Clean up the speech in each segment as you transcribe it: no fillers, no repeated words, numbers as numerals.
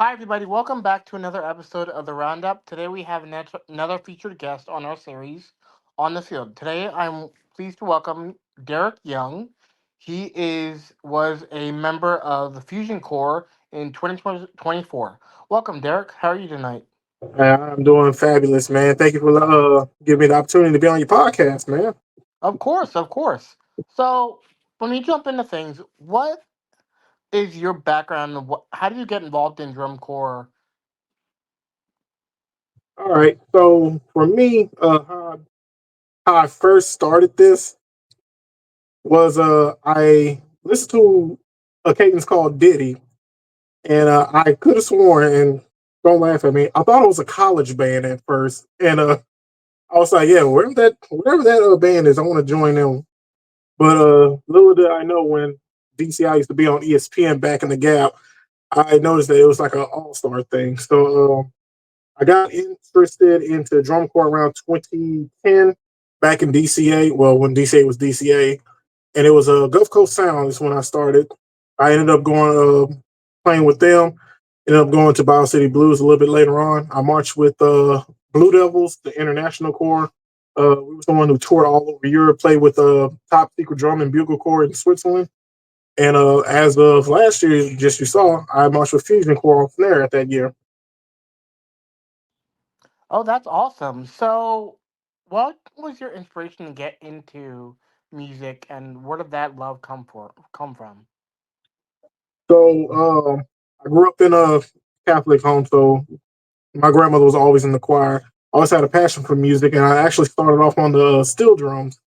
Hi, everybody. Welcome back to another episode of the Roundup. Today we have another featured guest on our series on the field. Today I'm pleased to welcome Derek Young. He was a member of the Fusion Corps in 2024. Welcome, Derek. How are you tonight? I'm doing fabulous, man. Thank you for giving me the opportunity to be on your podcast, man. Of course, of course. So, when we jump into things, what is your background? How did you get involved in drum corps? All right. So for me, how I first started this was I listened to a cadence called Diddy, and I could have sworn, and don't laugh at me, I thought it was a college band at first, and I was like, yeah, wherever that band is, I want to join them. But little did I know when DCI used to be on ESPN back in the Gap, I noticed that it was like an all star thing. So I got interested into drum corps around 2010 back in DCA. Well, when DCA was DCA, and it was a Gulf Coast Sound is when I started. I ended up going playing with them. Ended up going to Bio City Blues a little bit later on. I marched with Blue Devils, the International Corps. We were someone who toured all over Europe, played with Top Secret Drum and Bugle Corps in Switzerland. And as of last year, just you saw, I marched with Fusion Corps on snare at that year. Oh, that's awesome. So, what was your inspiration to get into music, and where did that love come from? So I grew up in a Catholic home, so my grandmother was always in the choir. I always had a passion for music, and I actually started off on the steel drums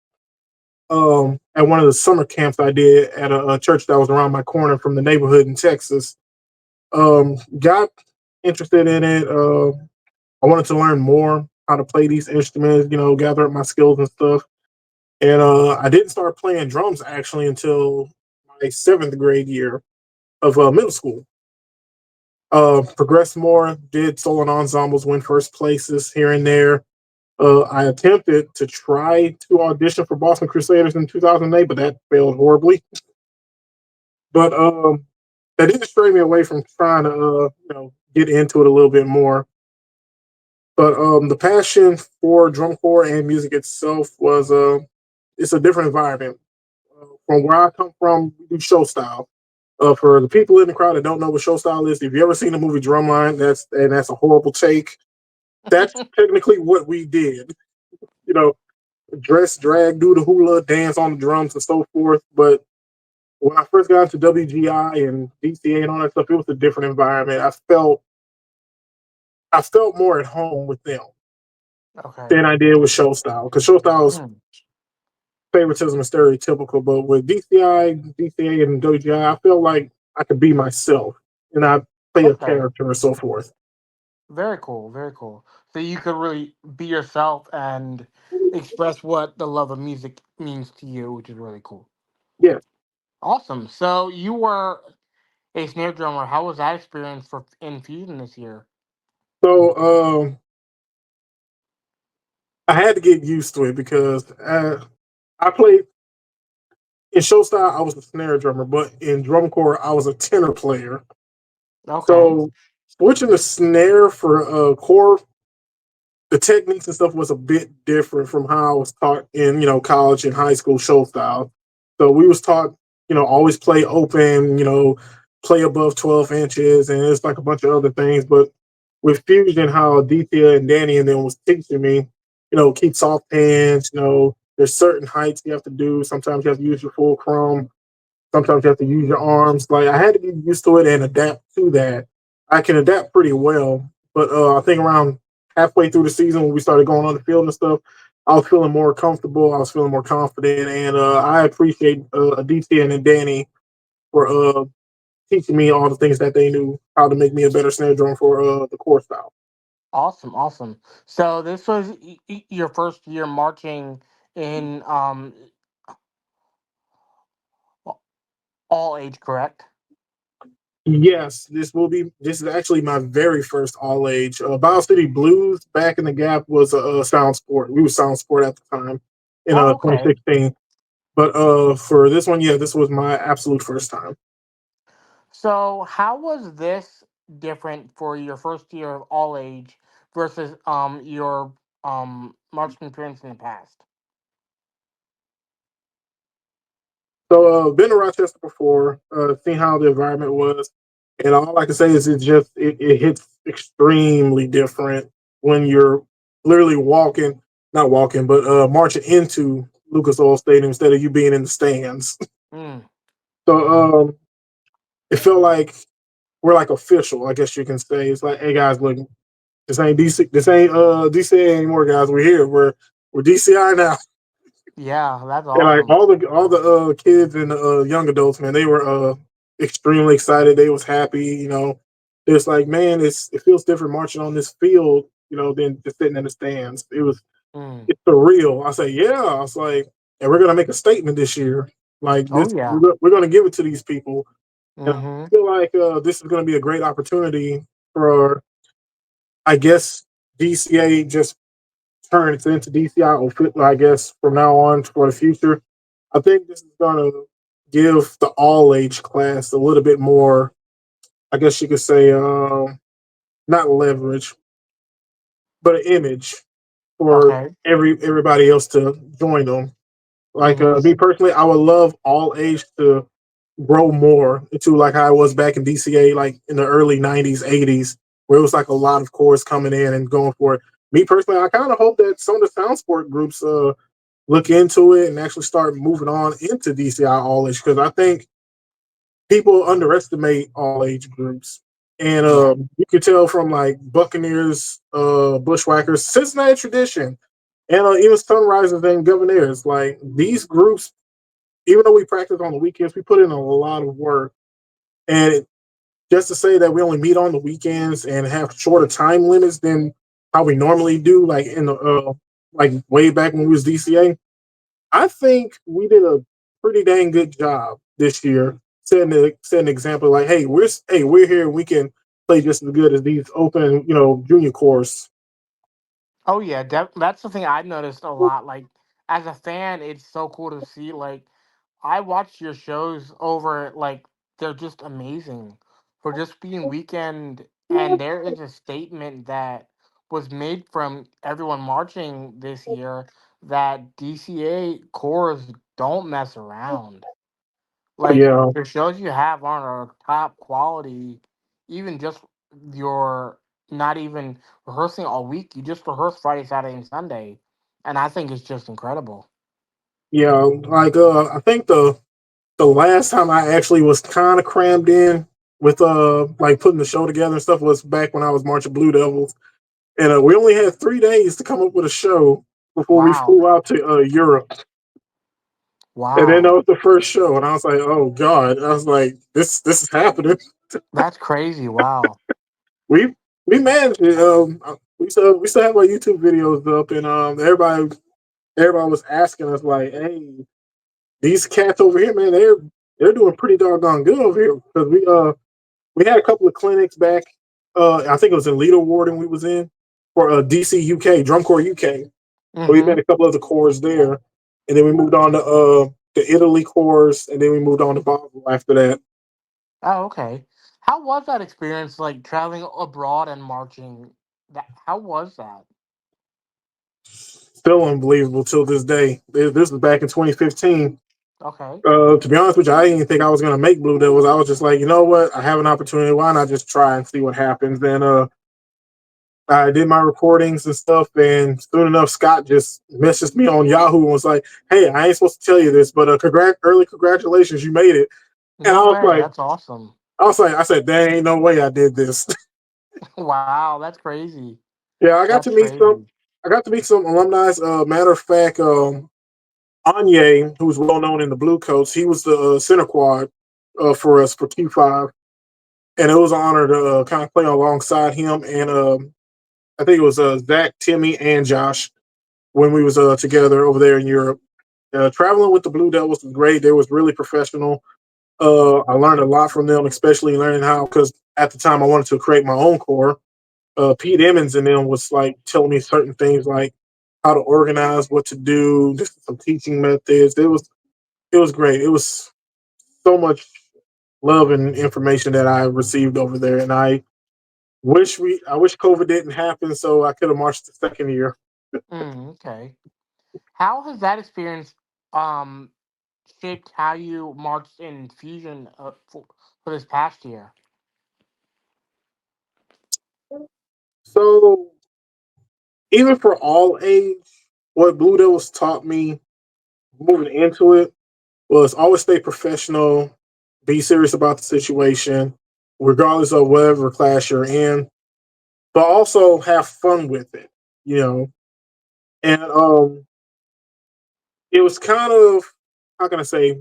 at one of the summer camps I did at a church that was around my corner from the neighborhood in Texas. Got interested in it. I wanted to learn more how to play these instruments, gather up my skills and stuff. And I didn't start playing drums actually until my seventh grade year of middle school. Progressed more, did solo ensembles, win first places here and there. I attempted to try to audition for Boston Crusaders in 2008, but that failed horribly. But that didn't stray me away from trying to, get into it a little bit more. But the passion for drum corps and music itself was, it's a different environment. From where I come from, we do show style. For the people in the crowd that don't know what show style is, if you ever seen the movie Drumline, that's a horrible take. That's technically what we did. You know, dress, drag, do the hula, dance on the drums, and so forth. But when I first got into WGI and DCA and all that stuff, it was a different environment. I felt more at home with them Okay. than I did with show style because show style's Hmm. favoritism is stereotypical. But with DCI, DCA, and WGI, I feel like I could be myself and I play a Okay. character and so forth. Very cool. Very cool. So you could really be yourself and express what the love of music means to you, which is really cool. Yeah. Awesome. So you were a snare drummer. How was that experience for Infusion this year? So I had to get used to it because I played in show style. I was a snare drummer, but in drum corps, I was a tenor player. Okay. So switching the snare for core, the techniques and stuff was a bit different from how I was taught in college and high school show style. So we was taught always play open, play above 12 inches, and it's like a bunch of other things. But with fusion, how Aditya and Danny and them was teaching me, keep soft hands. There's certain heights you have to do. Sometimes you have to use your full chrome. Sometimes you have to use your arms. Like I had to get used to it and adapt to that. I can adapt pretty well, but I think around halfway through the season when we started going on the field and stuff, I was feeling more comfortable. I was feeling more confident, and I appreciate Aditya and Danny for teaching me all the things that they knew how to make me a better snare drum for the core style. Awesome. Awesome. So this was your first year marching in all age, correct? Yes, this is actually my very first all age. Bio City Blues back in the Gap was a sound sport. We were sound sport at the time in Oh, okay. 2016. But for this one, yeah, this was my absolute first time. So how was this? different for your first year of all age versus your marching appearance in the past? So been to Rochester before, seen how the environment was, and all I can say is it hits extremely different when you're literally walking, not walking, but marching into Lucas Oil Stadium instead of you being in the stands. Mm, So it felt like we're like official, I guess you can say. It's like, hey guys, look, this ain't DCA anymore, guys. We're here. We're DCI now. yeah, that's And like awesome. all the kids and young adults, man, they were extremely excited. They was happy, you know. It's like, man, it feels different marching on this field, you know, than just sitting in the stands. Mm. It's surreal. I say, yeah. I was like, and we're gonna make a statement this year. Like Oh this, yeah. we're gonna give it to these people. And I Mm-hmm. feel like this is gonna be a great opportunity for, I guess, DCA just turns into DCI, I guess, from now on for the future. I think this is going to give the all age class a little bit more, I guess you could say, not leverage, but an image for Okay. everybody else to join them. Like Mm-hmm. me personally, I would love all age to grow more into like how I was back in DCA, like in the early '90s, '80s, where it was like a lot of cores coming in and going for it. Me personally, I kind of hope that some of the sound sport groups look into it and actually start moving on into DCI all age because I think people underestimate all age groups. And Yeah. you could tell from like Buccaneers, Bushwhackers, Cincinnati Tradition, and even Sunrisers and Governors. Like these groups, even though we practice on the weekends, we put in a lot of work. And just to say that we only meet on the weekends and have shorter time limits than how we normally do, like in the like way back when we was DCA, I think we did a pretty dang good job this year setting an example. Like, hey, we're here. We can play just as good as these open, you know, junior course. Oh yeah, that's the thing I've noticed a lot. Like as a fan, it's so cool to see. Like I watch your shows over. Like they're just amazing for just being weekend. And there is a statement that was made from everyone marching this year that DCA cores don't mess around. Like Yeah, the shows you have aren't a top quality. Even just your not even rehearsing all week. You just rehearse Friday, Saturday, and Sunday, and I think it's just incredible. yeah. Like, I think the last time I actually was kind of crammed in with like putting the show together and stuff was back when I was marching Blue Devils, and we only had 3 days to come up with a show before we Wow, flew out to Europe. And then that wow, was the first show, and I was like, "Oh God!" I was like, "This is happening." that's crazy. Wow, we we managed it. We still have our YouTube videos up, and everybody was asking us like, "Hey, these cats over here, man, they're doing pretty doggone good over here." Because we had a couple of clinics back. I think it was in Leader Warden we was in for DC UK Drum Corps UK. We met mm-hmm. a couple of the cores there, and then we moved on to the Italy cores, and then we moved on to Basel after that. Oh, okay. How was that experience? Like traveling abroad and marching. That how was that? Still unbelievable till this day. This was back in 2015. Okay. To be honest with you, I didn't even think I was gonna make Blue Devils. I was just like, you know what? I have an opportunity. Why not just try and see what happens? Then I did my recordings and stuff, and soon enough, Scott just messaged me on Yahoo and was like, "Hey, I ain't supposed to tell you this, but early congratulations, you made it." And No way. That's awesome. I said, "There ain't no way I did this." Wow, that's crazy. Yeah, I got That's to meet some. crazy. I got to meet some alumni. Matter of fact, Anye, who's well known in the Blue Coats, he was the center quad for us for Q5, and it was an honor to kind of play alongside him. And I think it was Zach, Timmy, and Josh when we was together over there in Europe. Traveling with the Blue Devils was great. They was really professional. I learned a lot from them, especially learning how because at the time I wanted to create my own core. Pete Emmons and them was like telling me certain things like how to organize, what to do, just some teaching methods. It was great. It was so much love and information that I received over there, and I I wish COVID didn't happen so I could have marched the second year. Okay. How has that experience um shaped how you marched in Fusion for this past year? So even for all age, what Blue Devils taught me moving into it was always stay professional, be serious about the situation, regardless of whatever class you're in, but also have fun with it, you know. And it was kind of, how can I say,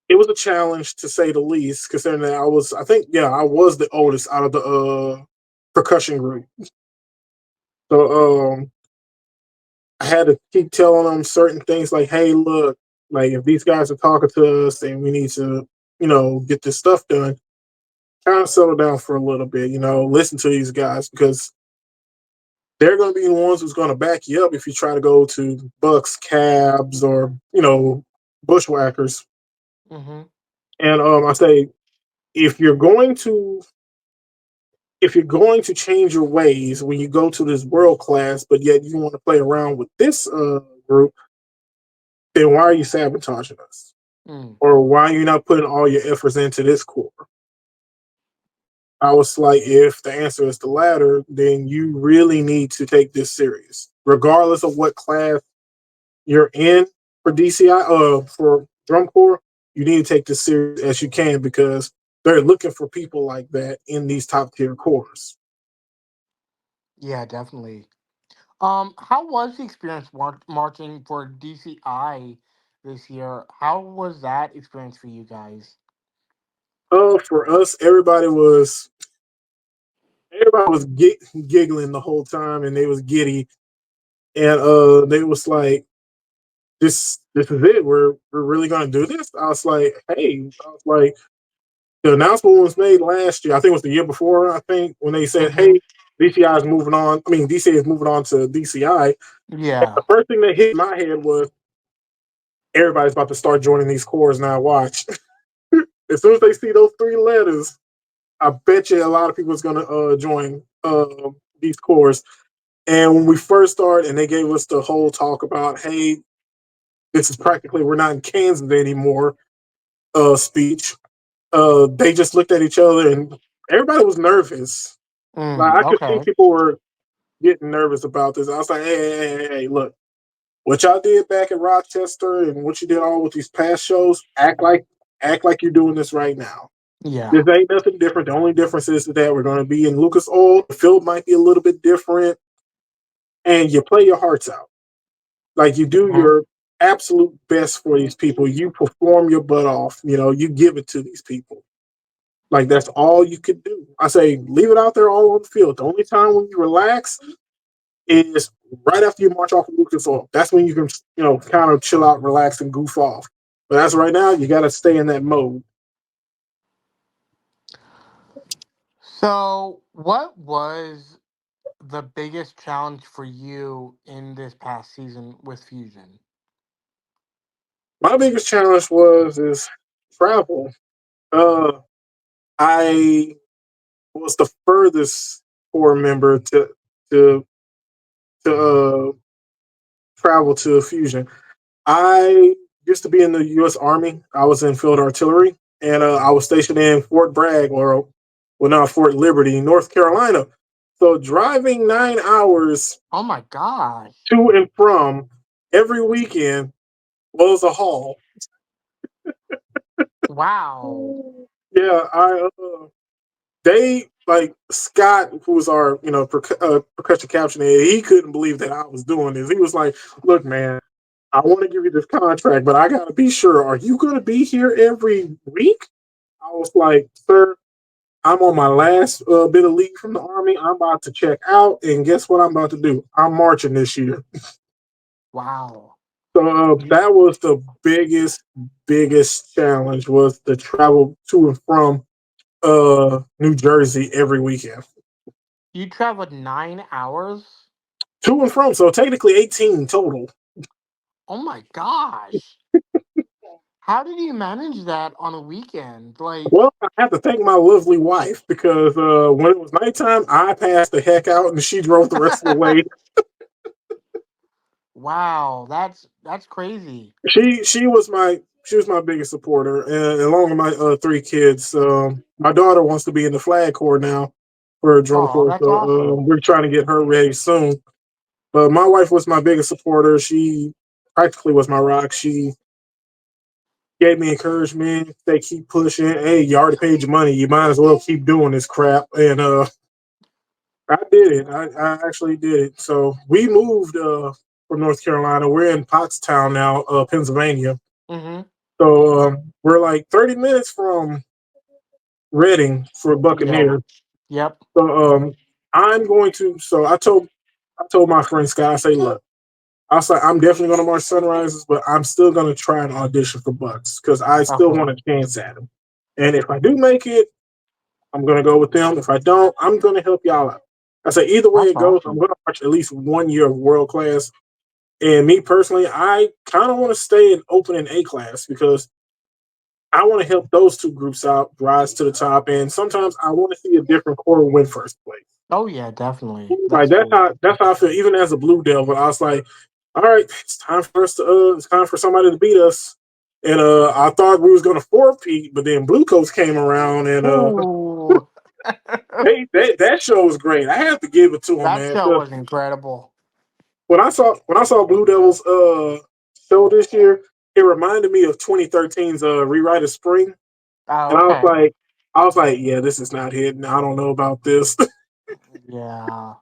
it was a challenge to say the least, considering that I think, yeah, I was the oldest out of the percussion group. So I had to keep telling them certain things like, hey, look, like if these guys are talking to us and we need to, get this stuff done, kind of settle down for a little bit, listen to these guys because they're going to be the ones who's going to back you up if you try to go to Bucks, Cabs, or, Bushwhackers. Mm-hmm. And I say, if you're going to change your ways when you go to this world class, but yet you want to play around with this group, then why are you sabotaging us? Mm. Or why are you not putting all your efforts into this core? I was like, if the answer is the latter, then you really need to take this serious, regardless of what class you're in for DCI, for drum corps. You need to take this serious as you can because they're looking for people like that in these top tier corps. Yeah, definitely. How was the experience marching for DCI this year? How was that experience for you guys? For us, everybody was giggling the whole time, and they was giddy, and they was like, "This is it. We're really gonna do this." I was like, "Hey," I was like, the announcement was made last year. I think it was the year before. I think when they said, Mm-hmm. "Hey, DCI is moving on." I mean, DCA is moving on to DCI. Yeah. The first thing that hit my head was everybody's about to start joining these corps now. Watch. As soon as they see those three letters, I bet you a lot of people is gonna join these corps. And when we first started, and they gave us the whole talk about, "Hey, this is practically we're not in Kansas anymore," speech. They just looked at each other, and everybody was nervous. Like I could see Okay. people were getting nervous about this. I was like, hey, look, what y'all did back in Rochester and what you did all with these past shows, act like you're doing this right now. Yeah. This ain't nothing different. The only difference is that we're going to be in Lucas Oil. The field might be a little bit different, and you play your hearts out. Like you do Mm-hmm. your absolute best for these people. You perform your butt off. You give it to these people. Like that's all you could do. I say leave it out there all on the field. The only time when you relax is right after you march off of Lucas Oil. That's when you can, kind of chill out, relax, and goof off. But as of right now, you got to stay in that mode. So, what was the biggest challenge for you in this past season with Fusion? My biggest challenge is travel. Uh, I was the furthest core member to to travel to Fusion. I used to be in the U.S. Army. I was in field artillery, and I was stationed in Fort Bragg, or well, now Fort Liberty, North Carolina. So driving 9 hours Oh my gosh. to and from every weekend was a haul. Wow. Yeah, they like Scott, who was our percussion captain. He couldn't believe that I was doing this. He was like, "Look, man, I want to give you this contract, but I got to be sure. Are you going to be here every week?" I was like, "Sir, I'm on my last bit of leave from the army. I'm about to check out, and guess what I'm about to do? I'm marching this year." Wow. So You that was the biggest challenge was the travel to and from New Jersey every weekend. you traveled 9 hours? To and from, so technically 18 total. Oh my gosh. How did you manage that on a weekend? Like, Well, I have to thank my lovely wife because when it was nighttime, I passed the heck out and she drove the rest of the way. wow, that's crazy. She was my biggest supporter, and along with my three kids. My daughter wants to be in the flag corps now for a drum Oh, corps, that's so awesome. we're trying to get her ready soon. But my wife was my biggest supporter. She practically was my rock. She gave me encouragement. They keep pushing. Hey, you already paid your money. You might as well keep doing this crap. And I did it. I actually did it. So we moved from North Carolina. We're in Pottstown now, Pennsylvania. Mm-hmm. So we're like 30 minutes from Reading for Yeah. Buccaneers. Yep. So I'm going to. So I told my friend Scott. I say, look, I was like, I'm definitely going to march Sunrises, but I'm still going to try and audition for Bucks because I still Okay. want a chance at them. And if I do make it, I'm going to go with them. If I don't, I'm going to help y'all out. I say, either way That's it goes, I'm awesome. going to watch at least 1 year of world class. And me personally, I kind of want to stay in open and A class because I want to help those two groups out, rise to the top. And sometimes I want to see a different core win first place. Oh yeah, definitely. Like That's cool. that's how I feel. Even as a Blue Devil, I was like, all right, it's time for us to it's time for somebody to beat us. And I thought we was gonna four-peat, but then Blue Coats came around and Ooh. that show was great. I have to give it to them, That man. show 'Cause was incredible. when I saw Blue Devils show this year, it reminded me of 2013's Rewrite of Spring. Oh, And okay. I was like, yeah, this is not hitting. I don't know about this. Yeah.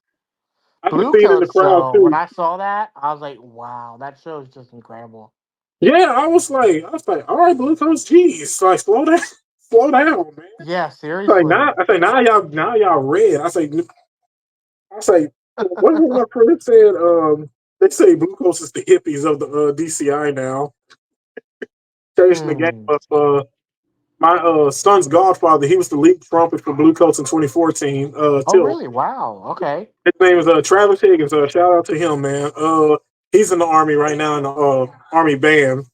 I could Blue see it in the Coats crowd though, when too. I saw that, I was like, wow, that show is just incredible. Yeah, I was like, all right, Blue Coats, geez, like slow down, slow down, man. Yeah, Like seriously. now, I say now y'all red. I say, what is my friend said? They say Blue Coats is the hippies of the DCI now, changing the game Hmm. up. My son's godfather, he was the lead trumpet for Blue Coats in 2014. Oh Till really? Wow. Okay. his name is Travis Higgins. Shout out to him, man. He's in the army right now in the army band.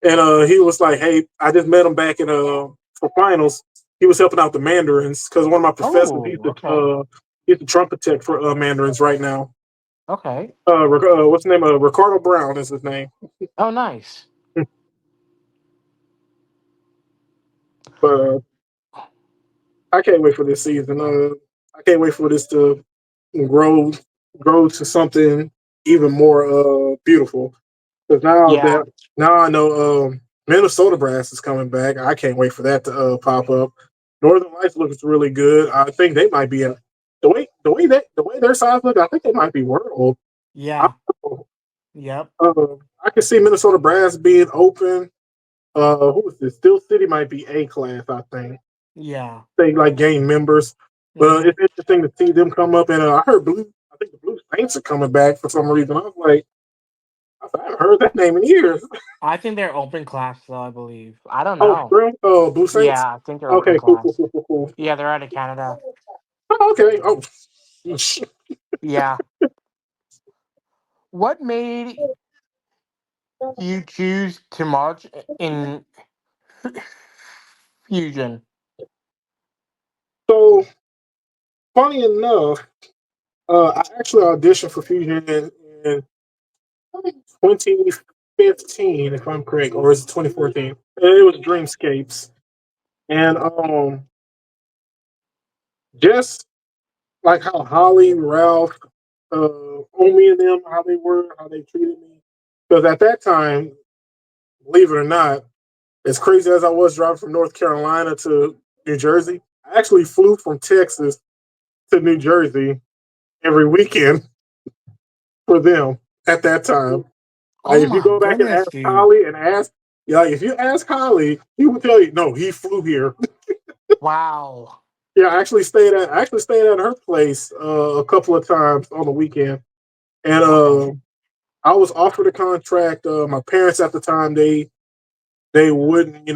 And he was like, "Hey, I just met him back in for finals. He was helping out the Mandarins because one of my professors, Oh, okay. he's the trumpet tech for Mandarins right now. Okay. What's his name? Ricardo Brown is his name. Oh nice. But I can't wait for this season. I can't wait for this to grow grow to something even more beautiful. Because Yeah. now I know Minnesota Brass is coming back. I can't wait for that to pop up. Northern Lights looks really good. I think they might be in the way their size look. I think they might be world. I, Yeah. Yep. I can see Minnesota Brass being open. Who is this? Steel City might be A class. I think Yeah. they like gain members. But Mm-hmm. it's interesting to see them come up. And I heard Blue. I think the Blue Saints are coming back for some reason. I haven't heard that name in years. I think they're open class though, I believe. I don't Oh, know. really? Blue Saints. Yeah, I think they're open Okay, cool, cool, class. cool, cool, cool. Yeah, they're out of Canada. Oh, okay. Oh, Yeah. What made you choose to march in Fusion? so funny enough, I actually auditioned for Fusion in 2015, if I'm correct, or is it 2014? It was Dreamscapes, and just like how Holly, Ralph, Omi, and them, how they treated me. Because at that time, believe it or not, as crazy as I was driving from North Carolina to New Jersey, I actually flew from Texas to New Jersey every weekend for them at that time. Like Oh if you my go back and goodness, ask dude. Holly and ask, yeah, like if you ask Holly, he will tell you, no, he flew here. Wow. Yeah, I actually stayed at her place a couple of times on the weekend, and Okay. I was offered a contract. My parents at the time they wouldn't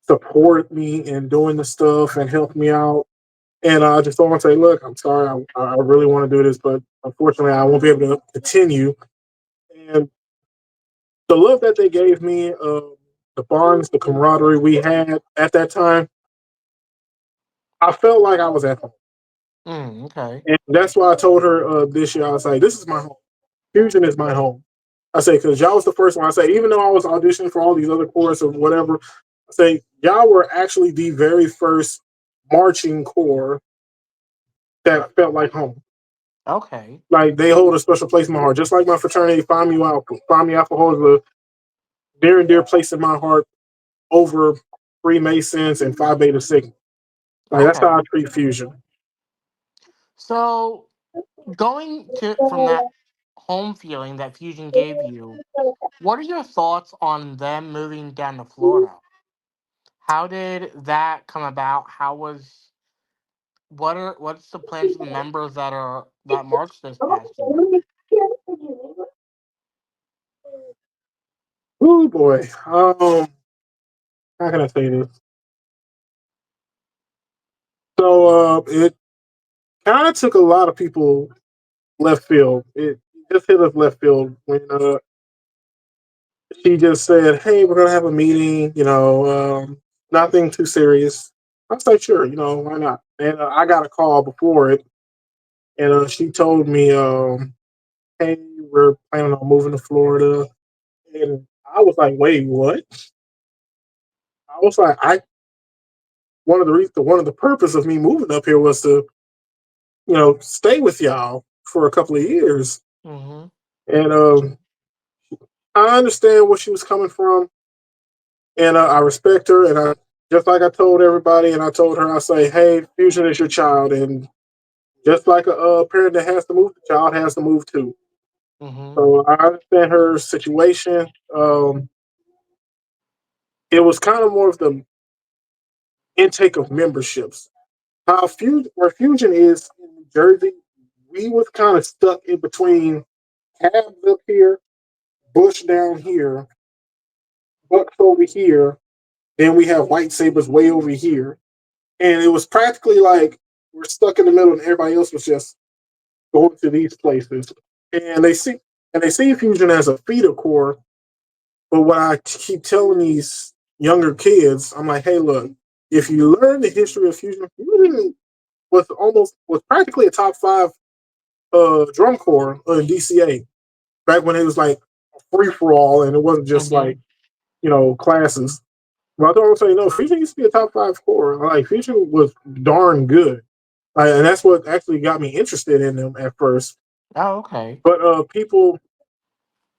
support me in doing the stuff and help me out. And I just don't want to say, look, I'm sorry, I really want to do this, but unfortunately, I won't be able to continue. And the love that they gave me, the bonds, the camaraderie we had at that time, I felt like I was at home. Okay. And that's why I told her this year, I was like, this is my home. Fusion is my home. I say, because y'all was the first one. I say, even though I was auditioning for all these other corps or whatever, I say, y'all were actually the very first marching corps that felt like home. Okay. Like they hold a special place in my heart. Just like my fraternity, Find Me Alpha holds a near and dear place in my heart over Freemasons and Phi Beta Sigma. Like that's how Okay. I treat Fusion. So going to from that home feeling that Fusion gave you, what are your thoughts on them moving down to Florida? How did that come about? What's the plans for the members that marched this past year? Oh boy. How can I say this? So it kind of took a lot of people left field. It just hit us left field when she just said, "Hey, we're gonna have a meeting. Nothing too serious." I was like, "Sure, why not?" And I got a call before it, and she told me, "Hey, we're planning on moving to Florida." And I was like, "Wait, what?" I was like, "I one of the purpose of me moving up here was to stay with y'all for a couple of years." Mm-hmm. And I understand where she was coming from, and I respect her. And I just like I told everybody, and I told her, I say, "Hey, Fusion is your child, and just like a parent that has to move, the child has to move too." Mm-hmm. So I understand her situation. It was kind of more of the intake of memberships. Where Fusion is in New Jersey, we was kind of stuck in between Cabs up here, Bush down here, Bucks over here. Then we have White Sabers way over here, and it was practically like we're stuck in the middle, and everybody else was just going to these places. And they see Fusion as a feeder core. But what I keep telling these younger kids, I'm like, hey, look, if you learn the history of Fusion was practically a top five drum corps in DCA back when it was like a free for all, and it wasn't just Mm-hmm. like classes. But I thought I was saying no, Fusion used to be a top five core. Like Fusion was darn good, and that's what actually got me interested in them at first. Oh, okay. But people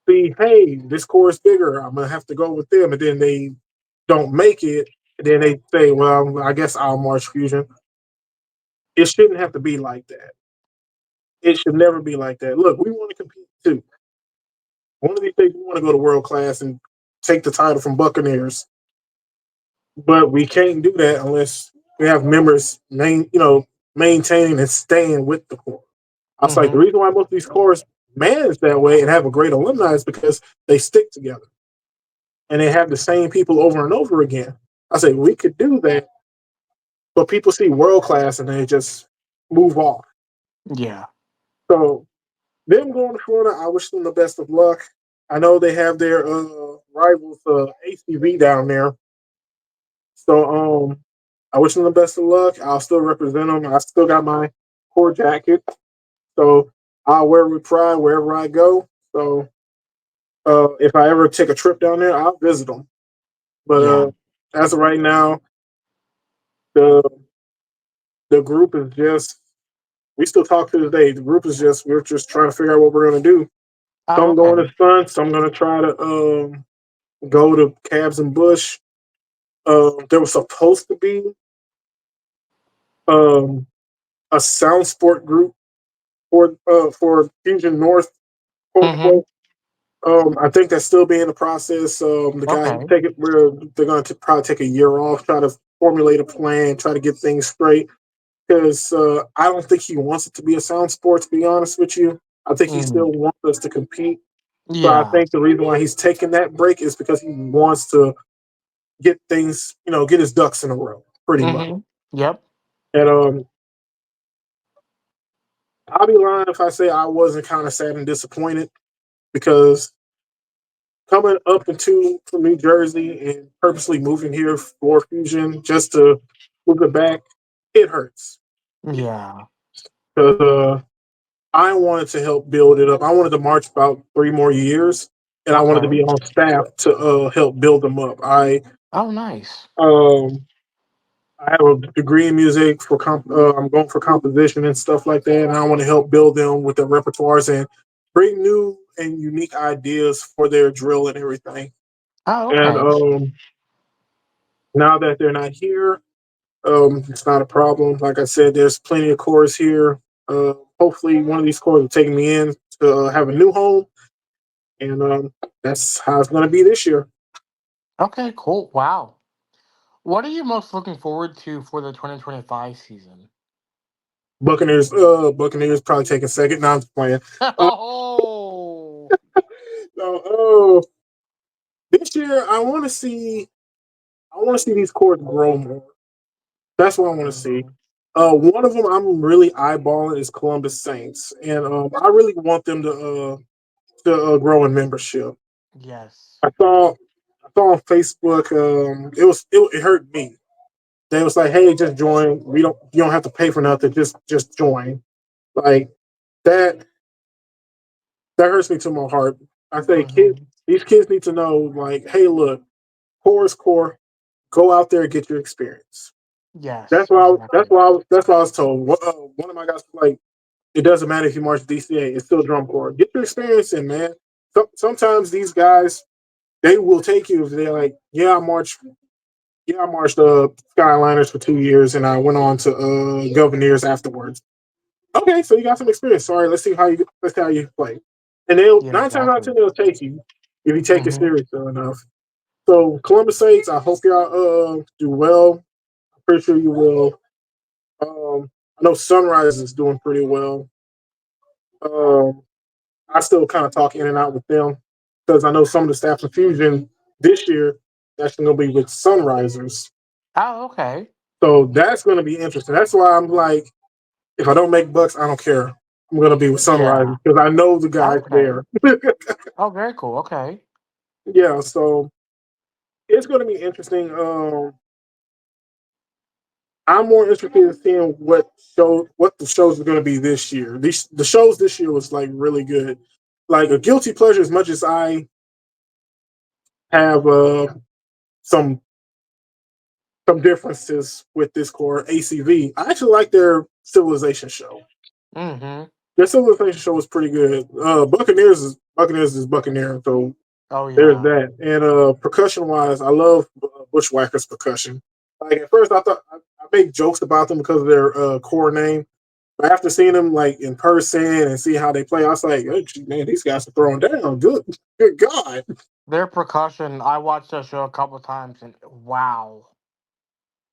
see, hey, this core is bigger. I'm gonna have to go with them, and then they don't make it. And then they say, well, I guess I'll march Fusion. It shouldn't have to be like that. It should never be like that. Look, we want to compete too. One of these days, we want to go to world class and take the title from Buccaneers, but we can't do that unless we have members maintaining and staying with the core. I was like, the Mm-hmm. reason why most of these cores manage that way and have a great alumni is because they stick together and they have the same people over and over again. I say we could do that, but people see world class and they just move off. Yeah. So them going to Florida, I wish them the best of luck. I know they have their rivals, ACV down there. So I wish them the best of luck. I'll still represent them. I still got my core jacket, so I'll wear it with pride wherever I go. So if I ever take a trip down there, I'll visit them. But Yeah. as of right now, the the group is just we still talk to this day. The group is just we're just trying to figure out what we're gonna do. Oh, Some going to okay. Sun, some gonna try to go to Cabs and Bush. There was supposed to be um, a sound sport group for Fusion North, quote Mm-hmm. unquote. I think that's still being in the process. The guy who's Okay. taking where they're going to probably take a year off, try to formulate a plan, try to get things straight. Because I don't think he wants it to be a sound sport. To be honest with you, I think he Mm. still wants us to compete. So I Yeah. think the reason why he's taking that break is because he wants to get things, get his ducks in a row, pretty much. Mm-hmm. Yep. And I'll be lying if I say I wasn't kind of sad and disappointed because coming up into from New Jersey and purposely moving here for Fusion just to move it back, it hurts Yeah. because I wanted to help build it up. I wanted to march about 3 more years, and I wanted to Okay. be on staff to help build them up. Oh, nice. Um, I have a degree in music for I'm going for composition and stuff like that, and I want to help build them with their repertoires and bring new and unique ideas for their drill and everything. Oh, And okay. now that they're not here, it's not a problem. Like I said, there's plenty of cores here. Hopefully, one of these cores will take me in to have a new home, and that's how it's going to be this year. Okay, cool. Wow. What are you most looking forward to for the 2025 season? Buccaneers probably taking second. Now I'm just playing. Uh, Oh. so, this year I want to see these cores grow more. That's what I want to see. Mhm. One of them I'm really eyeballing is Columbus Saints, and I really want them to grow in membership. Yes. I saw I saw on Facebook. It hurt me. They was like, "Hey, just join. You don't have to pay for nothing. Just join." Like that that hurts me to my heart. I say, Hmm. these kids need to know, like, hey, look, core is core. Go out there and get your experience. Yes, That's exactly. why that's what I was told. One of my guys was like, it doesn't matter if you march DCA, it's still drum corps. Get your experience in, man. Sometimes these guys they will take you if they're like, yeah, I marched Skyliners for 2 years and I went on to Governors afterwards. Okay, so you got some experience. Sorry, let's see how you play. And they'll Yeah, 9 times out of exactly. 10 they'll take you if you take it Hmm. seriously enough. So Columbus Saints, I hope y'all do well. I'm pretty sure you will. I know Sunrise is doing pretty well. Um, I still kind of talk in and out with them because I know some of the staff of Fusion this year actually going to be with Sunrisers. Oh, okay. So that's going to be interesting. That's why I'm like, if I don't make bucks, I don't care. I'm going to be with Yeah. Sunrisers because I know the guys Okay. there. Oh, very cool. Okay. Yeah, so it's going to be interesting. I'm more interested in seeing what the shows are going to be this year. The shows this year was like really good. Like a guilty pleasure, as much as I have some some differences with this core ACV. I actually like their Civilization show. Hmm. Their Civilization show was pretty good. Buccaneers is Buccaneer, so Oh, there's yeah. that. And percussion wise, I love Bushwhackers percussion. Like at first, I make jokes about them because of their core name. But after seeing them like in person and see how they play, I was like, oh, man, these guys are throwing down. Good God. Their percussion, I watched that show a couple times and wow.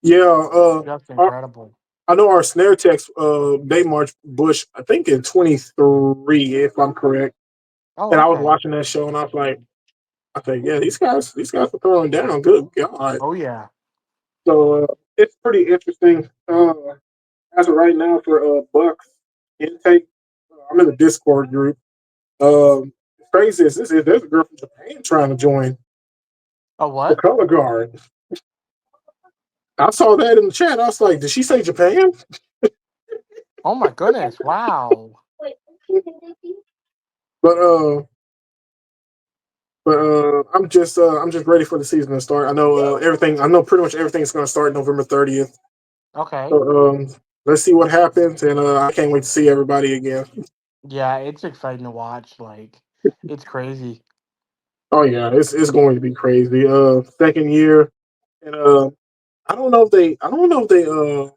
Yeah, Just our, incredible. I know our snare techs, they marched Bush, I think in 23, if I'm correct. Oh, And I was okay. watching that show and I think, yeah, these guys are throwing down. Good God. Oh, yeah. So it's pretty interesting. As of right now for Bucks intake, I'm in the Discord group. It's crazy as this is, there's a girl from Japan trying to join A the what? color guard. I saw that in the chat. I was like, did she say Japan? Oh, my goodness. Wow. But I'm just ready for the season to start. I know everything. I know pretty much everything's going to start November 30th. Okay. So let's see what happens, and I can't wait to see everybody again. Yeah, it's exciting to watch. Like, it's crazy. Oh yeah, it's going to be crazy. Second year, and I don't know if they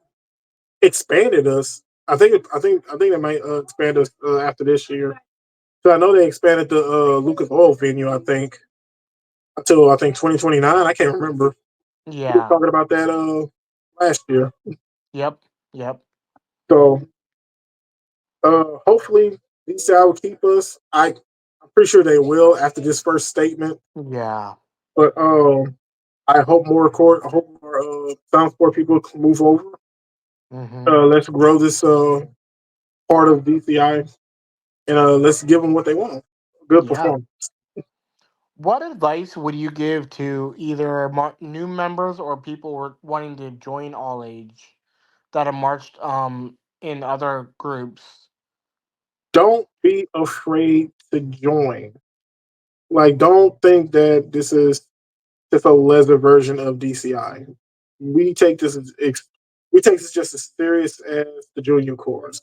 expanded us. I think they might expand us after this year. So I know they expanded the Lucas Oil venue. I think until I think 2029. I can't remember. We were Yeah. talking about that last year. Yep. Yep. So hopefully these guys will keep us. I'm pretty sure they will after this first statement. Yeah. But I hope more sound sport people can move over. Hmm. Let's grow this part of DCI and let's give them what they want. Good Yeah. performance. What advice would you give to either new members or people wanting to join all age that have marched in other groups? Don't be afraid to join. Like, don't think that this is just a lesser version of DCI. We take this we take this just as serious as the junior course.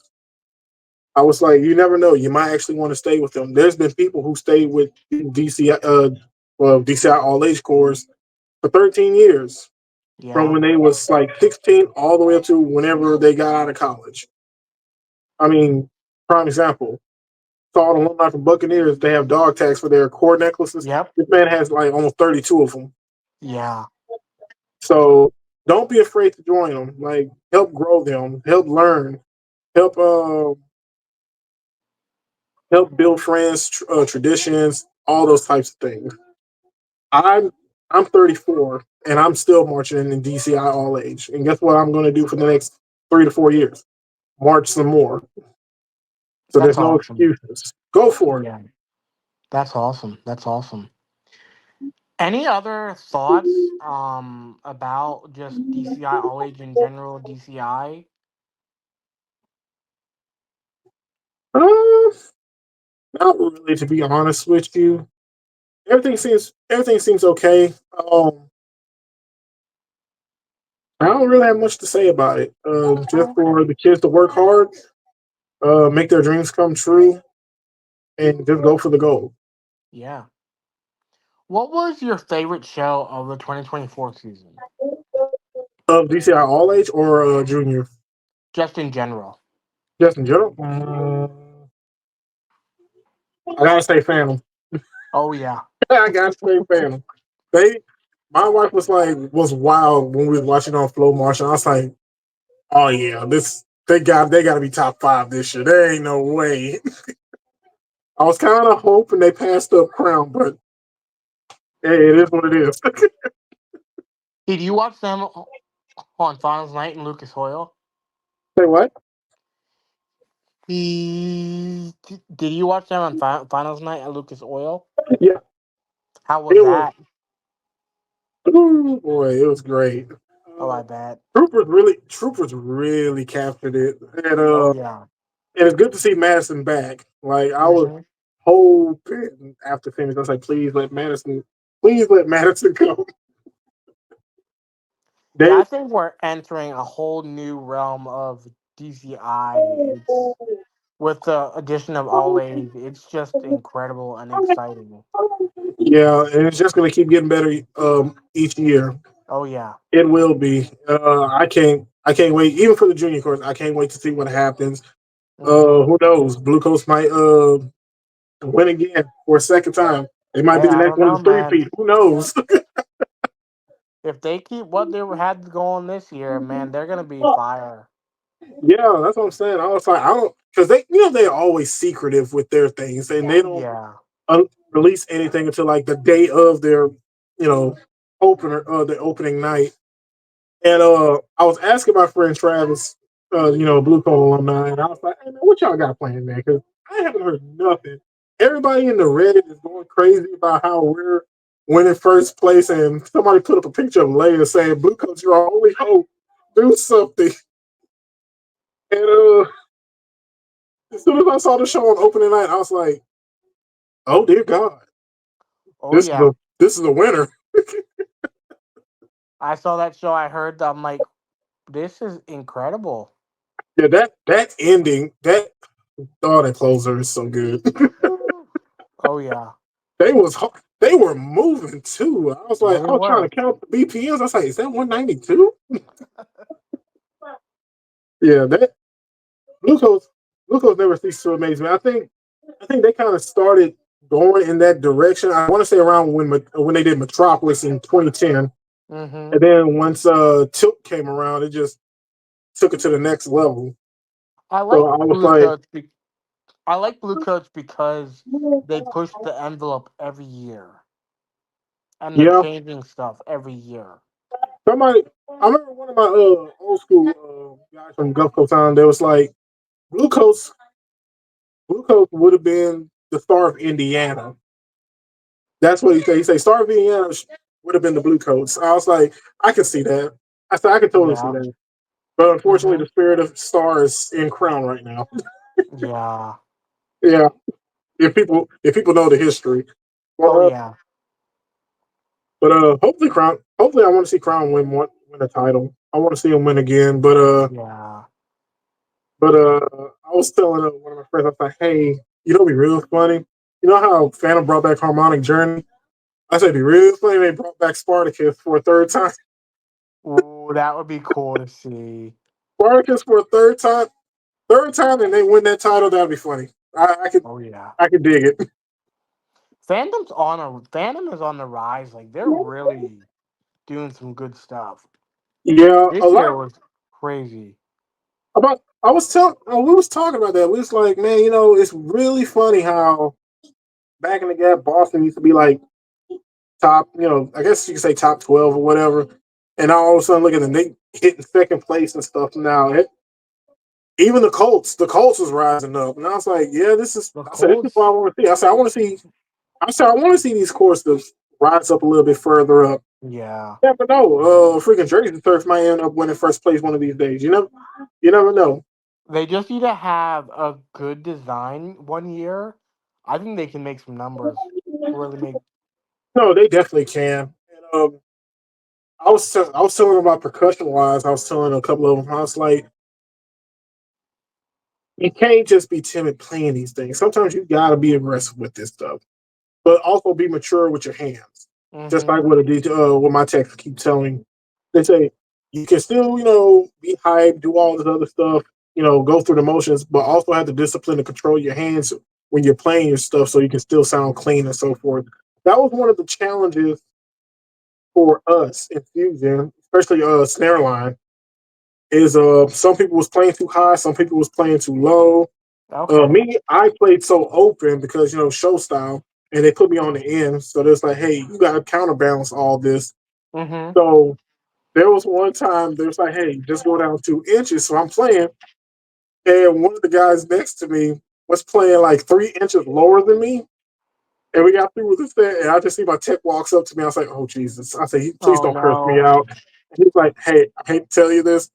I was like, you never know. You might actually want to stay with them. There's been people who stayed with DCI, DCI all age course for 13 years, from Yeah. when they was like 16 all the way up to whenever they got out of college. I mean, prime example. Saw the alumni from Buccaneers. They have dog tags for their core necklaces. Yep. This man has like almost 32 of them. Yeah. So don't be afraid to join them. Like, help grow them, help learn, help help build friends, traditions, all those types of things. I'm I'm 34 and I'm still marching in DCI all age. And guess what I'm going to do for the next 3 to 4 years? March some more. So That's there's no awesome. excuses. Go for it. Yeah. That's awesome. That's awesome. Any other thoughts about just DCI all age in general, DCI? Uh, Not really, to be honest with you. Everything seems okay. I don't really have much to say about it. Just Oh, for okay. the kids to work hard, make their dreams come true, and just go for the goal. Yeah. What was your favorite show of the 2024 season? Of DCI all age or junior, Just in general. just in general. I gotta say Phantom. Oh yeah. I gotta say Phantom. They, my wife was wild when we was watching on Flow Marshall. I was like, oh yeah, this they got to be top five this year. There ain't no way. I was kind of hoping they passed up Crown, but hey, it is what it is. Did you watch them on Finals Night in Lucas Oil? Say what? Did you watch them on Finals Night at Lucas Oil? Yeah, How was it was. that? Ooh, boy, it was great. Oh, Uh, I bet. Troopers really captured it, Oh yeah. and it's good to see Madison back. Like, I was Hmm. hoping after finish, I was like, please let Madison go. Yeah, They I think we're entering a whole new realm of DCI. It's with the addition of all age. It's just incredible and exciting. Yeah, and it's just gonna keep getting better each year. Oh yeah. It will be. I can't wait. Even for the junior course, I can't wait to see what happens. Hmm. Who knows? Blue Coast might win again for a second time. They might Hey, be the I next don't one know, to three man. feet. Who knows? If they keep what they had going this year, man, they're gonna be fire. Yeah, that's what I'm saying. I was like, I don't, because they're always secretive with their things, and they don't Yeah. release anything until like the day of their, opener, the opening night. And I was asking my friend Travis, Blue Coat alumni, and I was like, "Hey man, what y'all got planned, man?" Because I haven't heard nothing. Everybody in the Reddit is going crazy about how we're winning first place, and somebody put up a picture of Leia saying, "Blue Coats, you're our only hope. Do something." And as soon as I saw the show on opening night, I was like, "Oh dear God, Oh this is yeah. a winner." I saw that show. I heard. I'm like, this is incredible. Yeah, that ending, that closer is so good. Woo. Oh yeah. They was they were moving too. Yeah, they I was trying to were. count the BPMs. I was like, is that 192? Yeah, that glucose glucose never ceases to amaze me. I think they kind of started going in that direction. I want to say around when they did Metropolis in 2010, Hmm. and then once Tilt came around, it just took it to the next level. I So like I was Blue like, Coats. I like Blue Coats because they push the envelope every year, and they're yeah, changing stuff every year. somebody. I remember one of my old school guys from Gulf Coast Time. They was like, glucose Blue Coat would have been the star of Indiana. That's what he said. He said Star Vienna would have been the Blue Coats. I was like, I can see that. I said I can totally see Yeah. that. But unfortunately, Mm-hmm. the spirit of Star is in Crown right now. Yeah. Yeah, if people know the history, but Oh yeah. hopefully Crown. Hopefully, I want to see Crown win a title. I want to see him win again. Yeah. I was telling one of my friends, I was like, hey, you know, what'd be real funny. You know how Phantom brought back Harmonic Journey? I said, it'd be real funny. They brought back Spartacus for a third time. Ooh, that would be cool to see. Spartacus for a third time, and they win that title. That'd be funny. I could, Oh yeah. I could dig it. Phantom is on the rise. Like they're really doing some good stuff. Yeah, a This year lot was crazy. about. I was telling. We was talking about that. We was like, man, you know, it's really funny how back in the gap, Boston used to be like top. You know, I guess you could say top 12 or whatever. And now all of a sudden, look at them. They hitting second place and stuff now. Even the Colts was rising up, and I was like, yeah, this is. The I said, this is what I Colts, want to see. I said, I want to see. I said, I want to see these courses rise up a little bit further up. yeah. You never know. Freaking Jersey Turf might end up winning first place one of these days. You never know. They just need to have a good design one year. I think they can make some numbers. Really make. No, they definitely can. And, I was telling them about percussion wise. I was telling a couple of them. I was like, you can't just be timid playing these things. Sometimes you gotta be aggressive with this stuff, but also be mature with your hands. Just Mm-hmm. like what my texts keep telling. They say you can still, be hype, do all this other stuff, go through the motions, but also have the discipline to control your hands when you're playing your stuff, so you can still sound clean and so forth. That was one of the challenges for us in Fusion, especially snare line. Is some people was playing too high, some people was playing too low. Okay. Me, I played so open because show style, and they put me on the end. So there's like, hey, you got to counterbalance all this. Mm-hmm. So there was one time there's like, hey, just go down 2 inches. So I'm playing, and one of the guys next to me was playing like 3 inches lower than me, and we got through with the set, and I just see my tech walks up to me. I was like, oh Jesus! I say, please Oh don't curse me no. out. And he's like, hey, I hate to tell you this,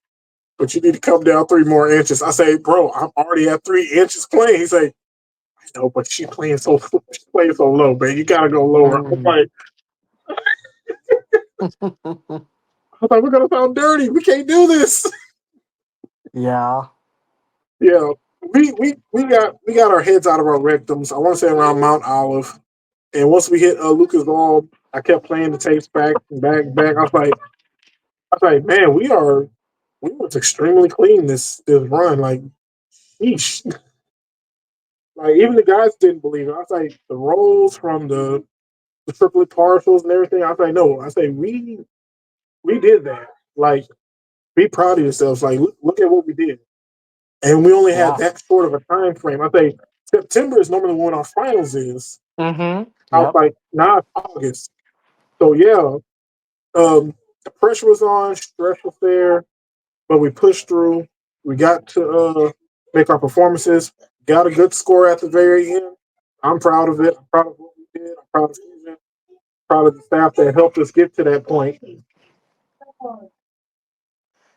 but you need to come down 3 more inches. I say, bro, I'm already at 3 inches playing. He's like, no, but she's playing so low, man. You gotta go lower. Mm. I'm like, we're gonna sound dirty. We can't do this. Yeah. Yeah. We got our heads out of our rectums. I want to say around Mount Olive. And once we hit Lucas Ball, I kept playing the tapes back and back and back. I was like, man, we was extremely clean this run. Like, sheesh. Like even the guys didn't believe it. I was like, the rolls from the triplet partials and everything. I was like, no. I say we did that. Like, be proud of yourselves. Like, look at what we did. And we only had Yeah. that short of a time frame. I say September is normally when our finals is. Mm-hmm. I was Yep. like, nah, it's August. So yeah, the pressure was on, stress was there, but we pushed through. We got to make our performances. Got a good score at the very end. I'm proud of it. I'm proud of what we did. I'm proud of Susan. Proud of the staff that helped us get to that point.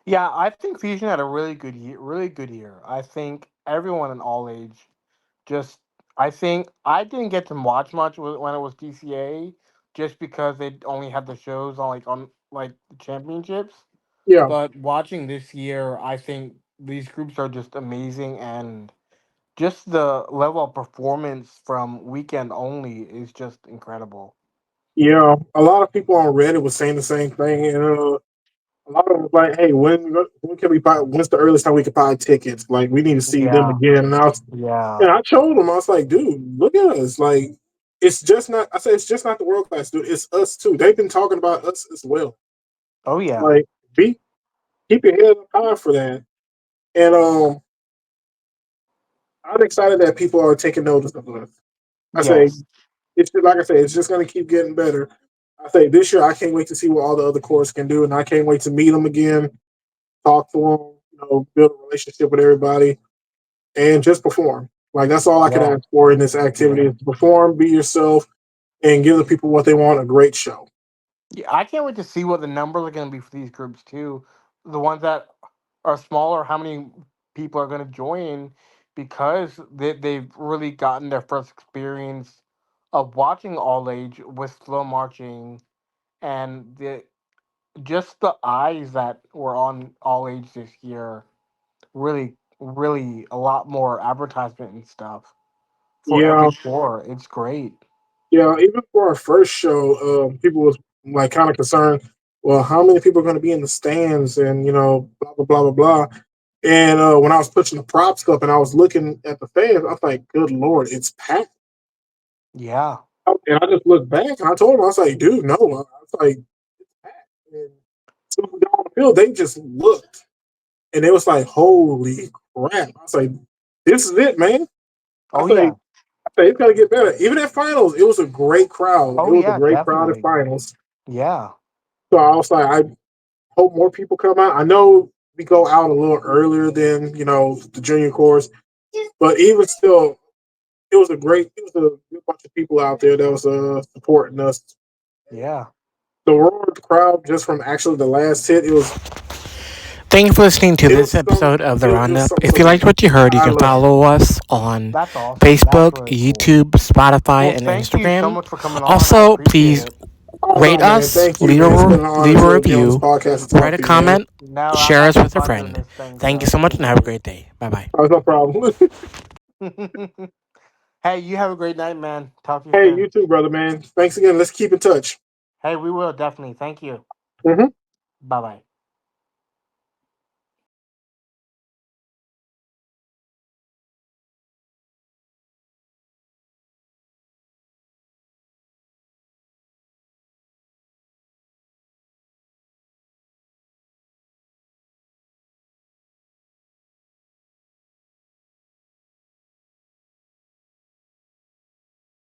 Yeah, I think Fusion had a really good year. Really good year. I think everyone in all age just. I think I didn't get to watch much when it was DCA, just because they only had the shows on the championships. Yeah, But watching this year, I think these groups are just amazing, and just the level of performance from weekend only is just incredible. yeah. A lot of people on Reddit was saying the same thing, and a lot of them was like, "Hey, when can we buy? When's the earliest time we can buy tickets? Like, we need to see them Yeah, again." And yeah. I told them, I was like, "Dude, look at us! Like, it's just not." I said, "It's just not the world class, dude. It's us too. They've been talking about us as well. Oh yeah. Like, be keep your head up high for that." And I'm excited that people are taking notice of us. I say, Yes. it's like I say, it's just going to keep getting better. I say this year, I can't wait to see what all the other cores can do, and I can't wait to meet them again, talk to them, build a relationship with everybody, and just perform. Like that's all I can Yeah. ask for in this activity Yeah. is to perform, be yourself, and give the people what they want, a great show. Yeah, I can't wait to see what the numbers are going to be for these groups too. The ones that are smaller, how many people are going to join because they've really gotten their first experience of watching all age with slow marching and the just the eyes that were on all age this year really a lot more advertisement and stuff for Yeah, every floor. It's great. yeah. Even for our first show, people was like kind of concerned. Well, how many people are going to be in the stands, and blah blah blah blah blah. And when I was pushing the props up and I was looking at the fans, I was like, "Good lord, it's packed." Yeah. And I just looked back and I told him, I was like, "Dude, no." I was like, "It's packed." And so when we got on the field, they just looked and it was like, "Holy crap!" I was like, "This is it, man." I Oh was like, yeah. It's gotta get better. Even at finals, it was a great crowd. It Oh was a yeah, great crowd at definitely. finals. Yeah. So I was like, I hope more people come out. I know we go out a little earlier than the junior course, but even still, it was a good bunch of people out there that was supporting us. Yeah. The roar of the crowd just from actually the last hit, Thank you for listening to it this was some episode of The it was Roundup. something If so you liked different. what you heard, you I can loved it. follow us on That's awesome. That's Mhm. really Facebook, cool. YouTube, Spotify, Well, and Mhm. thank you so Instagram. Mhm. much for coming on. I Mhm. Also, Mhm. please Mhm. appreciate please, it. Oh Rate no, man! us, Thank you, man. It's been an honor leave a to be on this review, podcast and write talk a to you, man. comment, No, share I'm us having with a fun doing friend. this thing, Thank you so so it's much been and have a great. great day. All Bye bye. right, no problem. Hey, you have a great night, man. Talk to you Hey, soon. you too, brother, man. Thanks again. Let's keep in touch. Hey, we will definitely. Thank you. Hmm. Bye bye.